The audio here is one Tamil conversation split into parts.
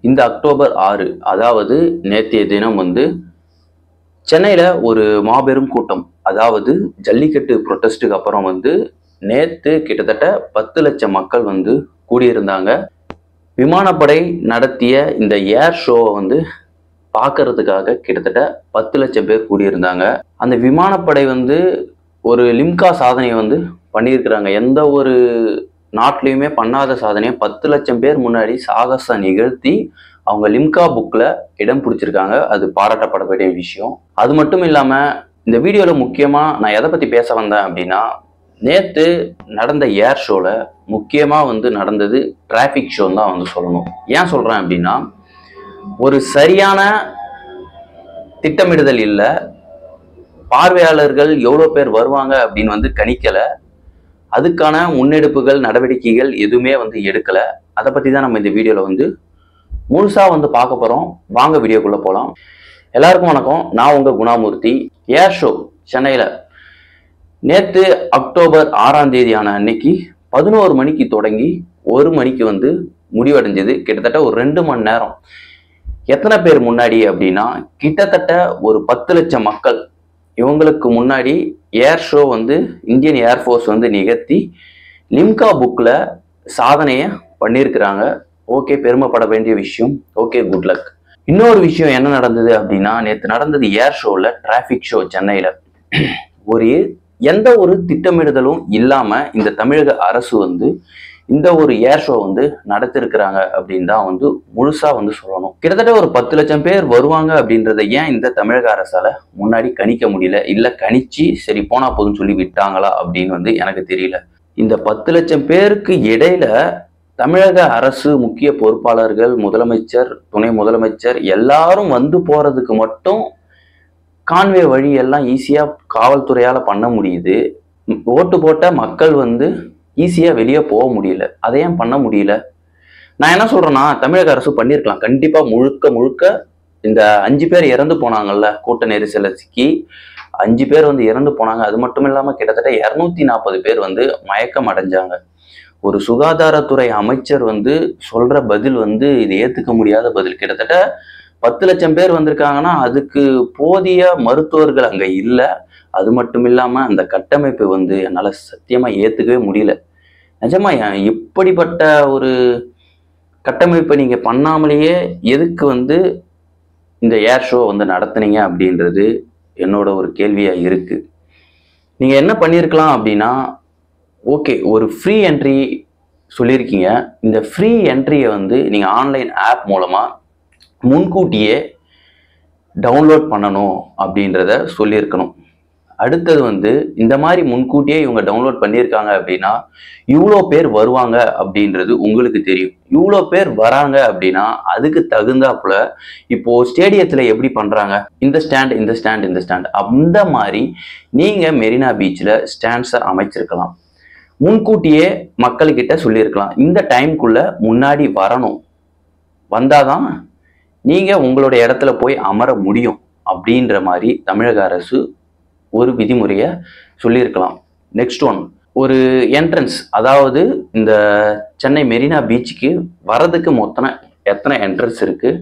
இந்த அக்டோபர் 6 அதாவது நேற்றைய தினம் வந்து சென்னையில் ஒரு மாபெரும் கூட்டம், அதாவது ஜல்லிக்கட்டு ப்ரொட்டஸ்ட்டுக்கு அப்புறம் வந்து நேற்று கிட்டத்தட்ட 10 லட்சம் மக்கள் வந்து கூடியிருந்தாங்க. விமானப்படை நடத்திய இந்த ஏர் ஷோவை வந்து பார்க்கறதுக்காக கிட்டத்தட்ட 10 லட்சம் பேர் கூடியிருந்தாங்க. அந்த விமானப்படை வந்து ஒரு லிம்கா சாதனையை வந்து பண்ணியிருக்கிறாங்க. எந்த ஒரு நாட்டிலையுமே பண்ணாத சாதனையை 10 லட்சம் பேர் முன்னாடி சாகசம் நிகழ்த்தி அவங்க லிம்கா புக்கில் இடம் பிடிச்சிருக்காங்க. அது பாராட்டப்பட வேண்டிய விஷயம். அது மட்டும் இல்லாமல் இந்த வீடியோவில் முக்கியமாக நான் எதை பற்றி பேச வந்தேன் அப்படின்னா, நேற்று நடந்த ஏர் ஷோவில் முக்கியமாக வந்து நடந்தது டிராஃபிக் ஷோன்னு தான் வந்து சொல்லணும். ஏன் சொல்கிறேன் அப்படின்னா, ஒரு சரியான திட்டமிடுதல் இல்லை, பார்வையாளர்கள் எவ்வளோ பேர் வருவாங்க அப்படின்னு வந்து கணிக்கலை, அதுக்கான முன்னெடுப்புகள் நடவடிக்கைகள் எதுவுமே வந்து எடுக்கலை. அதை பற்றி தான் நம்ம இந்த வீடியோவில் வந்து முழுசாக வந்து பார்க்க போகிறோம். வாங்க வீடியோக்குள்ளே போகலாம். எல்லாருக்கும் வணக்கம், நான் உங்கள் குணாமூர்த்தி. ஏர் ஷோ சென்னையில் நேற்று அக்டோபர் 6ஆம் தேதியான அன்னைக்கு 11 மணிக்கு தொடங்கி 1 மணிக்கு வந்து முடிவடைஞ்சது. கிட்டத்தட்ட ஒரு 2 மணி நேரம். எத்தனை பேர் முன்னாடி அப்படின்னா, கிட்டத்தட்ட ஒரு 10 லட்சம் மக்கள் இவங்களுக்கு முன்னாடி ஏர் ஷோ வந்து இந்தியன் ஏர்ஃபோர்ஸ் வந்து நிகழ்த்தி லிம்கா புக்கில் சாதனையை பண்ணியிருக்கிறாங்க. ஓகே, பெருமைப்பட வேண்டிய விஷயம். Okay, good luck. இன்னொரு விஷயம் என்ன நடந்தது அப்படின்னா, நேற்று நடந்தது ஏர் ஷோவில் டிராஃபிக் ஷோ சென்னையில். ஒரு எந்த ஒரு திட்டமிடுதலும் இல்லாமல் இந்த தமிழக அரசு வந்து இந்த ஒரு ஏர் ஷோ வந்து நடத்திருக்கிறாங்க அப்படின்னு தான் வந்து முழுசாக வந்து சொல்லணும். கிட்டத்தட்ட ஒரு 10 லட்சம் பேர் வருவாங்க அப்படின்றத ஏன் இந்த தமிழக அரசால் முன்னாடி கணிக்க முடியல, இல்லை கணிச்சு சரி போனா போதுன்னு சொல்லி விட்டாங்களா அப்படின்னு வந்து எனக்கு தெரியல. இந்த 10 லட்சம் பேருக்கு இடையில தமிழக அரசு முக்கிய பொறுப்பாளர்கள், முதலமைச்சர், துணை முதலமைச்சர் எல்லாரும் வந்து போறதுக்கு மட்டும் கான்வே வழி எல்லாம் ஈஸியாக காவல்துறையால் பண்ண முடியுது. ஓட்டு போட்ட மக்கள் வந்து ஈஸியாக வெளியே போக முடியல. அதை ஏன் பண்ண முடியல? நான் என்ன சொல்கிறேன்னா, தமிழக அரசு பண்ணியிருக்கலாம். கண்டிப்பாக முழுக்க இந்த 5 பேர் இறந்து போனாங்கல்ல, கூட்ட நெரிசலை சிக்கி 5 பேர் வந்து இறந்து போனாங்க. அது மட்டும் இல்லாமல் கிட்டத்தட்ட 240 பேர் வந்து மயக்கம் அடைஞ்சாங்க. ஒரு சுகாதாரத்துறை அமைச்சர் வந்து சொல்கிற பதில் வந்து இது ஏற்றுக்க முடியாத பதில். கிட்டத்தட்ட 10 லட்சம் பேர் வந்திருக்காங்கன்னா அதுக்கு போதிய மருத்துவர்கள் அங்கே இல்லை. அது மட்டும் இல்லாமல் அந்த கட்டமைப்பு வந்து என்னால் சத்தியமாக ஏற்றுக்கவே முடியல. நிஜமா இப்படிப்பட்ட ஒரு கட்டமைப்பை நீங்கள் பண்ணாமலேயே எதுக்கு வந்து இந்த ஏர் ஷோ வந்து நடத்துனீங்க அப்படின்றது என்னோட ஒரு கேள்வியாக இருக்குது. நீங்கள் என்ன பண்ணியிருக்கலாம் அப்படின்னா, ஓகே, ஒரு ஃப்ரீ என்ட்ரி சொல்லியிருக்கீங்க. இந்த ஃப்ரீ என்ட்ரியை வந்து நீங்கள் ஆன்லைன் ஆப் மூலமாக முன்கூட்டியே டவுன்லோட் பண்ணணும் அப்படின்றத சொல்லியிருக்கணும். அடுத்தது வந்து இந்த மாதிரி முன்கூட்டியே இவங்க டவுன்லோட் பண்ணியிருக்காங்க அப்படின்னா இவ்வளோ பேர் வருவாங்க அப்படின்றது உங்களுக்கு தெரியும். இவ்வளோ பேர் வராங்க அப்படின்னா அதுக்கு தகுந்தாப்புல இப்போ ஸ்டேடியத்தில் எப்படி பண்ணுறாங்க, இந்த ஸ்டாண்ட் அந்த மாதிரி நீங்கள் மெரினா பீச்சில் ஸ்டாண்ட்ஸை அமைச்சிருக்கலாம். முன்கூட்டியே மக்கள்கிட்ட சொல்லியிருக்கலாம், இந்த டைம்குள்ளே முன்னாடி வரணும், வந்தாதான் நீங்கள் உங்களுடைய இடத்துல போய் அமர முடியும் அப்படின்ற மாதிரி தமிழக அரசு ஒரு விதிமுறையை சொல்லியிருக்கலாம். நெக்ஸ்ட் ஒன், ஒரு என்ட்ரன்ஸ், அதாவது இந்த சென்னை மெரினா பீச்சுக்கு வரதுக்கு மொத்தம் எத்தனை என்ட்ரன்ஸ் இருக்குது,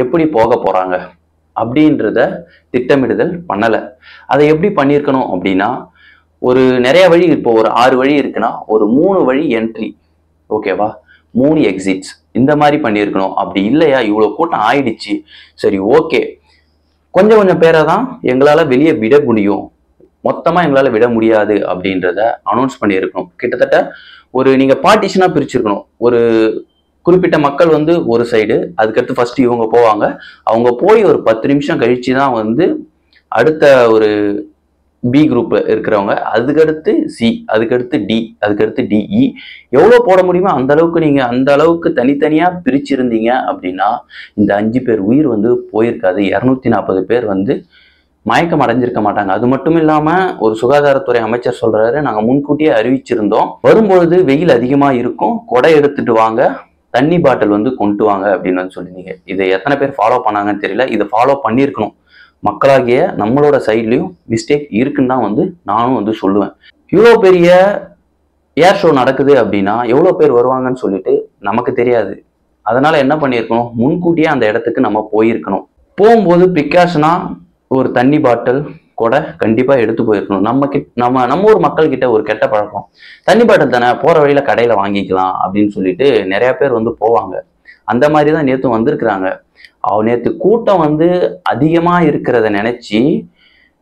எப்படி போக போகிறாங்க அப்படின்றத திட்டமிடுதல் பண்ணலை. அதை எப்படி பண்ணியிருக்கணும் அப்படின்னா, ஒரு நிறைய வழி, இப்போ ஒரு 6 வழி இருக்குன்னா ஒரு 3 வழி என்ட்ரி, ஓகேவா, 3 எக்ஸிட்ஸ், இந்த மாதிரி பண்ணியிருக்கணும். அப்படி இல்லையா, இவ்வளோ கூட்டம் ஆயிடுச்சு, சரி ஓகே, கொஞ்சம் பேரை தான் எங்களால் வெளியே விட முடியும், மொத்தமாக எங்களால் விட முடியாது அப்படின்றத அனௌன்ஸ் பண்ணியிருக்கணும். கிட்டத்தட்ட ஒரு நீங்கள் பார்ட்டிஷனாக பிரிச்சிருக்கணும். ஒரு குறிப்பிட்ட மக்கள் வந்து ஒரு சைடு, அதுக்கடுத்து ஃபர்ஸ்ட் இவங்க போவாங்க, அவங்க போய் ஒரு 10 நிமிஷம் கழிச்சு தான் வந்து அடுத்த ஒரு பி குரூப் இருக்கிறவங்க, அதுக்கடுத்து சி, அதுக்கடுத்து டி, அதுக்கடுத்து டிஇ, எவ்வளோ போட முடியுமோ அந்த அளவுக்கு நீங்கள் அந்த அளவுக்கு தனித்தனியாக பிரிச்சிருந்தீங்க அப்படின்னா இந்த 5 பேர் உயிர் வந்து போயிருக்காது, 240 பேர் வந்து மயக்கம் அடைஞ்சிருக்க மாட்டாங்க. அது மட்டும் இல்லாமல் ஒரு சுகாதாரத்துறை அமைச்சர் சொல்கிறாரு, நாங்கள் முன்கூட்டியே அறிவிச்சிருந்தோம், வரும்பொழுது வெயில் அதிகமாக இருக்கும், கொடை எடுத்துட்டு வாங்க, தண்ணி பாட்டில் வந்து கொண்டு வாங்க அப்படின்னு வந்து சொல்லியிருந்தீங்க. இதை எத்தனை பேர் ஃபாலோ பண்ணாங்கன்னு தெரியல. இதை ஃபாலோ பண்ணியிருக்கணும். மக்களாகிய நம்மளோட சைட்லையும் மிஸ்டேக் இருக்குன்னு தான் வந்து நானும் வந்து சொல்லுவேன். இவ்வளோ பெரிய ஏர் ஷோ நடக்குது அப்படின்னா எவ்வளோ பேர் வருவாங்கன்னு சொல்லிட்டு நமக்கு தெரியாது. அதனால என்ன பண்ணியிருக்கணும், முன்கூட்டியே அந்த இடத்துக்கு நம்ம போயிருக்கணும். போகும்போது ப்ரிகாஷனா ஒரு தண்ணி பாட்டில் கூட கண்டிப்பா எடுத்து போயிருக்கணும். நம்ம ஊர் மக்கள் கிட்ட ஒரு கெட்ட பழக்கம், தண்ணி பாட்டில் தானே போற வழியில கடையில வாங்கிக்கலாம் அப்படின்னு சொல்லிட்டு நிறைய பேர் வந்து போவாங்க. அந்த மாதிரிதான் நேத்து வந்திருக்கிறாங்க. நேத்து கூட்டம் வந்து அதிகமா இருக்கிறத நினைச்சு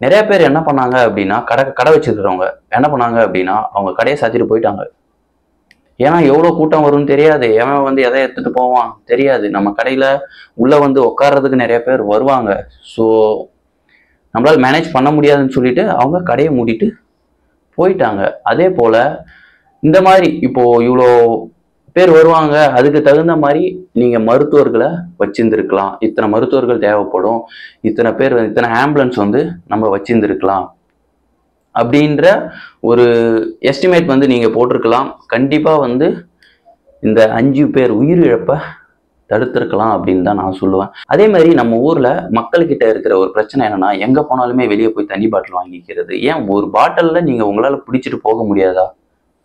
நிறைய பேர் என்ன பண்ணாங்க அப்படின்னா, கடை வச்சிருக்கிறவங்க என்ன பண்ணாங்க அப்படின்னா, அவங்க கடையை சாத்திட்டு போயிட்டாங்க. ஏன்னா எவ்வளவு கூட்டம் வரும்னு தெரியாது, எவன் வந்து எதை எடுத்துட்டு போவான் தெரியாது. நம்ம கடையில உள்ள வந்து உட்கார்றதுக்கு நிறைய பேர் வருவாங்க. ஸோ நம்மளால மேனேஜ் பண்ண முடியாதுன்னு சொல்லிட்டு அவங்க கடையை மூடிட்டு போயிட்டாங்க. அதே போல இந்த மாதிரி இப்போ இவ்வளோ பேர் வருவாங்க, அதுக்கு தகுந்த மாதிரி நீங்க மருத்துவர்களை வச்சிருந்துருக்கலாம். இத்தனை மருத்துவர்கள் தேவைப்படும், இத்தனை பேர், இத்தனை ஆம்புலன்ஸ் வந்து நம்ம வச்சிருந்துருக்கலாம் அப்படின்ற ஒரு எஸ்டிமேட் வந்து நீங்க போட்டிருக்கலாம். கண்டிப்பா வந்து இந்த 5 பேர் உயிரிழப்பை தடுத்திருக்கலாம் அப்படின்னு தான் நான் சொல்லுவேன். அதே மாதிரி நம்ம ஊர்ல மக்கள்கிட்ட இருக்கிற ஒரு பிரச்சனை என்னன்னா, எங்க போனாலுமே வெளியே போய் தண்ணி பாட்டில் வாங்கிக்கிறது. ஏன் ஒரு பாட்டில்ல நீங்க உங்களால பிடிச்சிட்டு போக முடியாதா?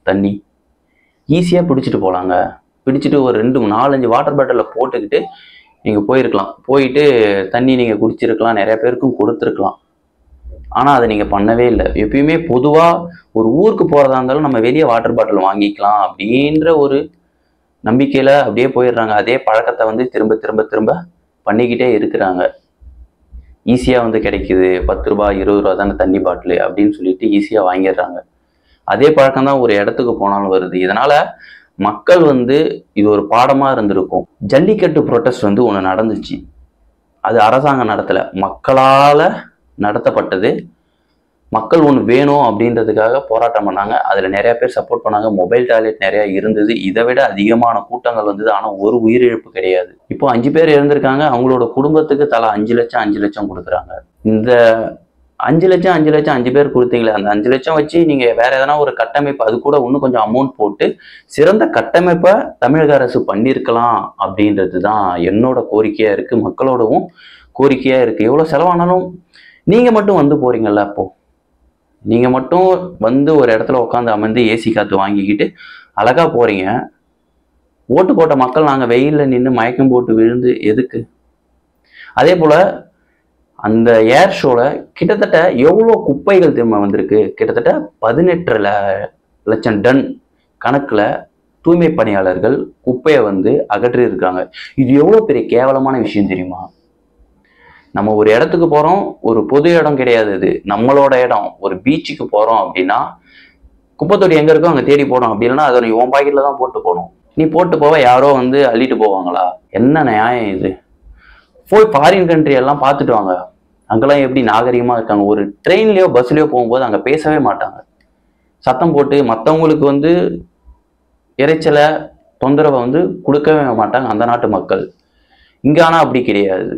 தண்ணி ஈஸியா பிடிச்சிட்டு போலாங்க. பிடிச்சிட்டு ஒரு 2-4-5 வாட்டர் பாட்டில போட்டுக்கிட்டு நீங்க போயிருக்கலாம். போயிட்டு தண்ணி நீங்க குடிச்சிருக்கலாம், நிறைய பேருக்கும் கொடுத்துருக்கலாம். ஆனா அதை நீங்க பண்ணவே இல்லை. எப்பயுமே பொதுவா ஒரு ஊருக்கு போறதா இருந்தாலும் நம்ம வெளியே வாட்டர் பாட்டில் வாங்கிக்கலாம் அப்படின்ற ஒரு நம்பிக்கையில அப்படியே போயிடுறாங்க. அதே பழக்கத்தை வந்து திரும்ப திரும்ப திரும்ப பண்ணிக்கிட்டே இருக்கிறாங்க. ஈஸியா வந்து கிடைக்குது, 10 ரூபாய் 20 ரூபா தானே தண்ணி பாட்டில் அப்படின்னு சொல்லிட்டு ஈஸியா வாங்கிடுறாங்க. அதே பழக்கம் தான் ஒரு இடத்துக்கு போனாலும் வருது. இதனால மக்கள் வந்து இது ஒரு பாடமா இருந்திருக்கும். ஜல்லிக்கட்டு ப்ரொட்டஸ்ட் வந்து ஒன்று நடந்துச்சு. அது அரசாங்கம் நடத்தல, மக்களால நடத்தப்பட்டது. மக்கள் ஒன்று வேணும் அப்படின்றதுக்காக போராட்டம் பண்ணாங்க. அதுல நிறைய பேர் சப்போர்ட் பண்ணாங்க. மொபைல் டாய்லெட் நிறைய இருந்தது. இதை விட அதிகமான கூட்டங்கள் வந்தது. ஆனா ஒரு உயிரிழப்பு கிடையாது. இப்போ 5 பேர் இறந்திருக்காங்க. அவங்களோட குடும்பத்துக்கு தலா 5 லட்சம் 5 லட்சம் கொடுக்குறாங்க. இந்த 5 லட்சம் 5 லட்சம் 5 பேர் கொடுத்தீங்களே, அந்த 5 லட்சம் வச்சு நீங்க வேற எதனா ஒரு கட்டமைப்பு, அது கூட இன்னும் கொஞ்சம் அமௌண்ட் போட்டு சிறந்த கட்டமைப்பை தமிழக அரசு பண்ணியிருக்கலாம் அப்படின்றது தான் என்னோட கோரிக்கையா இருக்கு, மக்களோடவும் கோரிக்கையா இருக்கு. எவ்வளவு செலவானாலும் நீங்க மட்டும் வந்து போறீங்கல்ல, அப்போ நீங்க மட்டும் வந்து ஒரு இடத்துல உட்காந்து அமர்ந்து ஏசி காத்து வாங்கிக்கிட்டு அழகா போறீங்க. ஓட்டு போட்ட மக்கள் நாங்க வெயில்ல நின்று மயக்கம் போட்டு விழுந்து எதுக்கு? அதே போல அந்த ஏர் ஷோல கிட்டத்தட்ட எவ்வளோ குப்பைகள் திரும்ப வந்திருக்கு. கிட்டத்தட்ட 18 லட்சம் டன் கணக்குல தூய்மை பணியாளர்கள் குப்பையை வந்து அகற்றி இருக்காங்க. இது எவ்வளவு பெரிய கேவலமான விஷயம் தெரியுமா? நம்ம ஒரு இடத்துக்கு போறோம், ஒரு பொது இடம் கிடையாது, இது நம்மளோட இடம். ஒரு பீச்சுக்கு போறோம் அப்படின்னா குப்பைத்தொட்டி எங்க இருக்கோ அங்க தேடி போனோம். அப்படி இல்லைன்னா அதை நீ உன் பாக்கெட்ல தான் போட்டு போகணும். நீ போட்டு போவ, யாரோ வந்து அள்ளிட்டு போவாங்களா? என்ன நியாயம் இது? போய் ஃபாரின் கண்ட்ரி எல்லாம் பார்த்துட்டு வாங்க, அங்கெல்லாம் எப்படி நாகரிகமா இருக்காங்க. ஒரு ட்ரெயின்லயோ பஸ்லயோ போகும்போது அங்க பேசவே மாட்டாங்க. சத்தம் போட்டு மற்றவங்களுக்கு வந்து இறைச்சலை தொந்தரவை வந்து கொடுக்கவே மாட்டாங்க அந்த நாட்டு மக்கள். இங்க ஆனா அப்படி கிடையாது.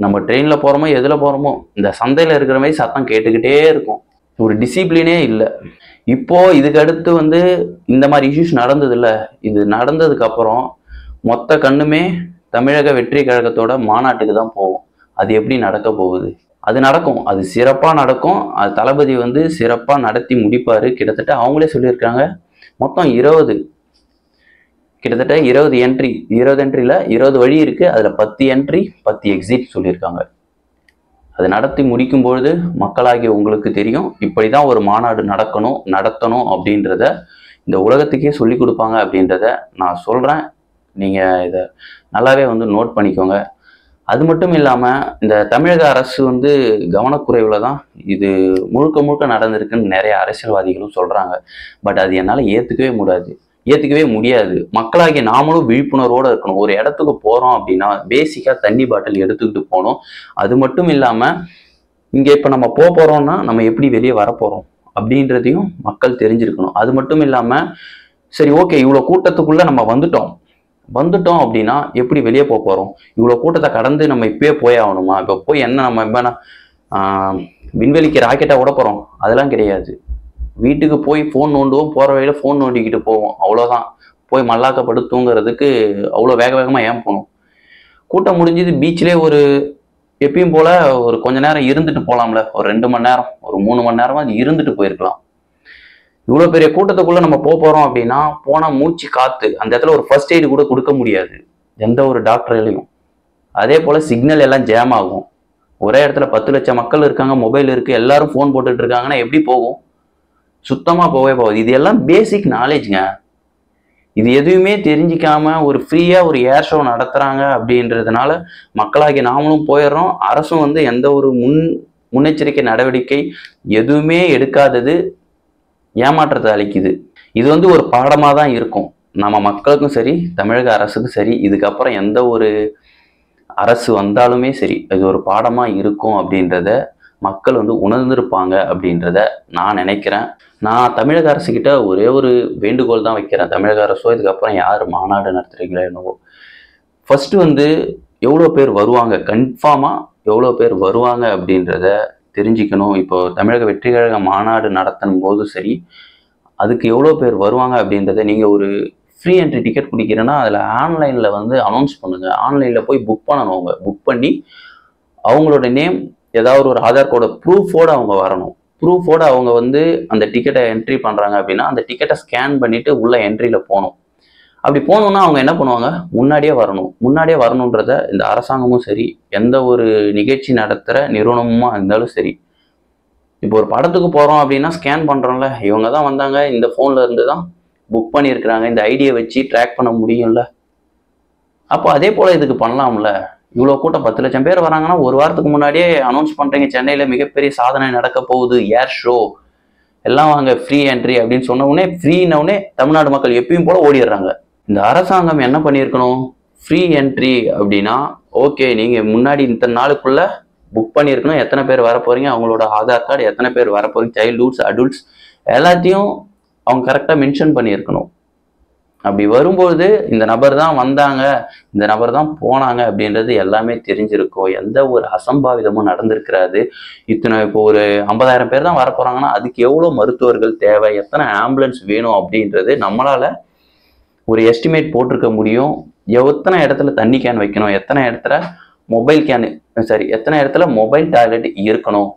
நம்ம ட்ரெயின்ல போறோமோ எதுல போறோமோ, இந்த சந்தையில இருக்கிற மாதிரி சத்தம் கேட்டுக்கிட்டே இருக்கும். ஒரு டிசிப்ளினே இல்லை. இப்போ இதுக்கு அடுத்து வந்து இந்த மாதிரி இஷ்யூஸ் நடந்தது இல்லை. இது நடந்ததுக்கு அப்புறம் மொத்த கண்ணுமே தமிழக வெற்றி கழகத்தோட மாநாட்டுக்கு தான் போகும். அது எப்படி நடக்க போகுது? அது நடக்கும், அது சிறப்பா நடக்கும். அது தளபதி வந்து சிறப்பா நடத்தி முடிப்பாரு. கிட்டத்தட்ட அவங்களே சொல்லியிருக்காங்க, மொத்தம் 20 என்ட்ரி, 20 என்ட்ரியில் 20 வழி இருக்கு. அதுல 10 என்ட்ரி 10 எக்ஸிட் சொல்லியிருக்காங்க. அது நடத்தி முடிக்கும் பொழுது மக்களாகிய உங்களுக்கு தெரியும், இப்படிதான் ஒரு மாநாடு நடத்தணும் அப்படின்றத இந்த உலகத்துக்கே சொல்லி கொடுப்பாங்க அப்படின்றத நான் சொல்றேன். நீங்க இதை நல்லாவே வந்து நோட் பண்ணிக்கோங்க. அது மட்டும் இல்லாம இந்த தமிழக அரசு வந்து கவனக்குறைவுல தான் இது முழுக்க முழுக்க நடந்திருக்குன்னு நிறைய அரசியல்வாதிகளும் சொல்றாங்க. பட் அது என்னால ஏத்துக்கவே முடியாது. மக்களாகிய நாமளும் விழிப்புணர்வோட இருக்கணும். ஒரு இடத்துக்கு போறோம் அப்படின்னா பேசிக்கா தண்ணி பாட்டில் எடுத்துக்கிட்டு போகணும். அது மட்டும் இல்லாம இங்க இப்ப நம்ம போறோம்னா நம்ம எப்படி வெளியே வரப்போறோம் அப்படின்றதையும் மக்கள் தெரிஞ்சிருக்கணும். அது மட்டும் இல்லாம சரி ஓகே, இவ்வளவு கூட்டத்துக்குள்ள நம்ம வந்துட்டோம் அப்படின்னா எப்படி வெளியே போறோம்? இவ்வளவு கூட்டத்தை கடந்து நம்ம இப்பயே போய் ஆகணுமா? இப்ப போய் என்ன நம்ம விண்வெளிக்கு ராக்கெட்டா விட போறோம்? அதெல்லாம் கிடையாது. வீட்டுக்கு போய் ஃபோன் நோண்டுவோம், போற வழியில ஃபோன் நோண்டிக்கிட்டு போவோம், அவ்வளோதான். போய் மல்லாக்கப்பட்டு தூங்குறதுக்கு அவ்வளோ வேகமா ஏன் போகணும்? கூட்டம் முடிஞ்சது பீச்சிலே ஒரு எப்பயும் போல ஒரு கொஞ்ச நேரம் இருந்துட்டு போகலாம்ல. ஒரு 2 மணி நேரம், ஒரு 3 மணி நேரமா இருந்துட்டு போயிருக்கலாம். இவ்வளோ பெரிய கூட்டத்துக்குள்ள நம்ம போறோம் அப்படின்னா போனா மூச்சு காத்து அந்த இடத்துல ஒரு ஃபர்ஸ்ட் எய்டு கூட கொடுக்க முடியாது. எந்த ஒரு டாக்டர்லையும். அதே போல் சிக்னல் எல்லாம் ஜாம் ஆகும். ஒரே இடத்துல 10 லட்சம் மக்கள் இருக்காங்க, மொபைல் இருக்குது, எல்லாரும் ஃபோன் போட்டுட்டு இருக்காங்கன்னா எப்படி போகும்? சுத்தமாக போகவே போகாது. இது எல்லாம் பேசிக் நாலேஜ்ங்க. இது எதுவுமே தெரிஞ்சிக்காம ஒரு ஃப்ரீயாக ஒரு ஏர் ஷோ நடத்துகிறாங்க அப்படின்றதுனால மக்களாகி நாமளும் போயிடுறோம். அரசும் வந்து எந்த ஒரு முன்னெச்சரிக்கை நடவடிக்கை எதுவுமே எடுக்காதது ஏமாற்றத்தை அளிக்குது. இது வந்து ஒரு பாடமாக தான் இருக்கும் நம்ம மக்களுக்கும் சரி, தமிழக அரசுக்கும் சரி. இதுக்கப்புறம் எந்த ஒரு அரசு வந்தாலுமே சரி, இது ஒரு பாடமாக இருக்கும் அப்படின்றத மக்கள் வந்து உணர்ந்திருப்பாங்க அப்படின்றத நான் நினைக்கிறேன். நான் தமிழக அரசுக்கிட்ட ஒரே ஒரு வேண்டுகோள் தான் வைக்கிறேன். தமிழக அரசோ இதுக்கப்புறம் யார் மாநாடு நடத்துறீங்களோ என்னவோ, ஃபர்ஸ்ட் வந்து எவ்வளோ பேர் வருவாங்க, கன்ஃபார்மாக எவ்வளோ பேர் வருவாங்க அப்படின்றத தெரிஞ்சுக்கணும். இப்போ தமிழக வெற்றி கழக மாநாடு நடத்தும் போது சரி, அதுக்கு எவ்வளோ பேர் வருவாங்க அப்படின்றத நீங்கள் ஒரு ஃப்ரீ என்ட்ரி டிக்கெட் பிடிக்கிறேன்னா அதில் ஆன்லைனில் வந்து அனௌன்ஸ் பண்ணுங்கள். ஆன்லைனில் போய் புக் பண்ணணும். அவங்க புக் பண்ணி அவங்களோட நேம், ஏதாவது ஒரு ஆதார் கார்டோட ப்ரூஃபோடு அவங்க வரணும். ப்ரூஃபோடு அவங்க வந்து அந்த டிக்கெட்டை என்ட்ரி பண்ணுறாங்க அப்படின்னா அந்த டிக்கெட்டை ஸ்கேன் பண்ணிவிட்டு உள்ள என்ட்ரியில் போகணும். அப்படி போகணுன்னா அவங்க என்ன பண்ணுவாங்க, முன்னாடியே வரணும். முன்னாடியே வரணுன்றத இந்த அரசாங்கமும் சரி, எந்த ஒரு நிகழ்ச்சி நடத்துகிற நிறுவனமும் இருந்தாலும் சரி, இப்போ ஒரு படத்துக்கு போகிறோம் அப்படின்னா ஸ்கேன் பண்ணுறோம்ல, இவங்க தான் வந்தாங்க, இந்த ஃபோனில் இருந்து தான் புக் பண்ணியிருக்கிறாங்க, இந்த ஐடியை வச்சு ட்ராக் பண்ண முடியும்ல. அப்போ அதே போல் இதுக்கு பண்ணலாம்ல. இவ்வளோ கூட்டம் 10 லட்சம் பேர் வராங்கன்னா ஒரு வாரத்துக்கு முன்னாடியே அனௌன்ஸ் பண்ணுறீங்க, சென்னையில் மிகப்பெரிய சாதனை நடக்க போகுது, ஏர் ஷோ எல்லாம் வாங்க ஃப்ரீ என்ட்ரி அப்படின்னு சொன்ன உடனே ஃப்ரீன்னே தமிழ்நாடு மக்கள் எப்பயும் போல் ஓடிடுறாங்க. இந்த அரசாங்கம் என்ன பண்ணியிருக்கணும், ஃப்ரீ என்ட்ரி அப்படின்னா ஓகே, நீங்கள் முன்னாடி இத்தனை நாளுக்குள்ளே புக் பண்ணியிருக்கணும், எத்தனை பேர் வர போகிறீங்க, அவங்களோட ஆதார் கார்டு, எத்தனை பேர் வர போகிறீங்க, சைல்ட்ஹுட்ஸ், அடல்ட்ஸ் எல்லாத்தையும் அவங்க கரெக்டாக மென்ஷன் பண்ணியிருக்கணும். அப்படி வரும்போது இந்த நபர் தான் வந்தாங்க, இந்த நபர் தான் போனாங்க அப்படின்றது எல்லாமே தெரிஞ்சிருக்கும். எந்த ஒரு அசம்பாவிதமும் நடந்திருக்கிறாது. இப்போ ஒரு 50,000 பேர் தான் வர போகிறாங்கன்னா அதுக்கு எவ்வளோ மருத்துவர்கள் தேவை, எத்தனை ஆம்புலன்ஸ் வேணும் அப்படின்றது நம்மளால் ஒரு எஸ்டிமேட் போட்டிருக்க முடியும். எத்தனை இடத்துல தண்ணி கேன் வைக்கணும், எத்தனை இடத்துல மொபைல் கேன் எத்தனை இடத்துல மொபைல் டாய்லெட் இருக்கணும்,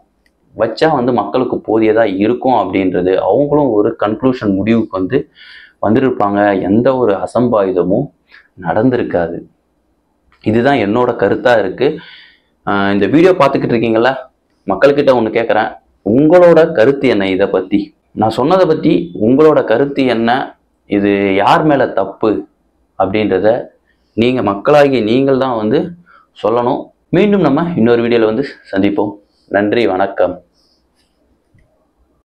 வச்சா வந்து மக்களுக்கு போதியதாக இருக்கும் அப்படின்றது அவங்களும் ஒரு கன்க்ளூஷன் முடிவுக்கு வந்துருப்பாங்க. எந்த ஒரு அசம்பாவிதமும் நடந்திருக்காது. இதுதான் என்னோட கருத்தாக இருக்குது. இந்த வீடியோ பார்த்துக்கிட்டு இருக்கீங்களா, மக்கள்கிட்ட ஒன்று கேட்குறேன், உங்களோட கருத்து என்ன இதை பற்றி? நான் சொன்னதை பற்றி உங்களோட கருத்து என்ன? இது யார் மேலே தப்பு அப்படின்றத நீங்கள் மக்களாகி நீங்கள் தான் சொல்லணும். மீண்டும் நம்ம இன்னொரு வீடியோவில் சந்திப்போம். நன்றி, வணக்கம்.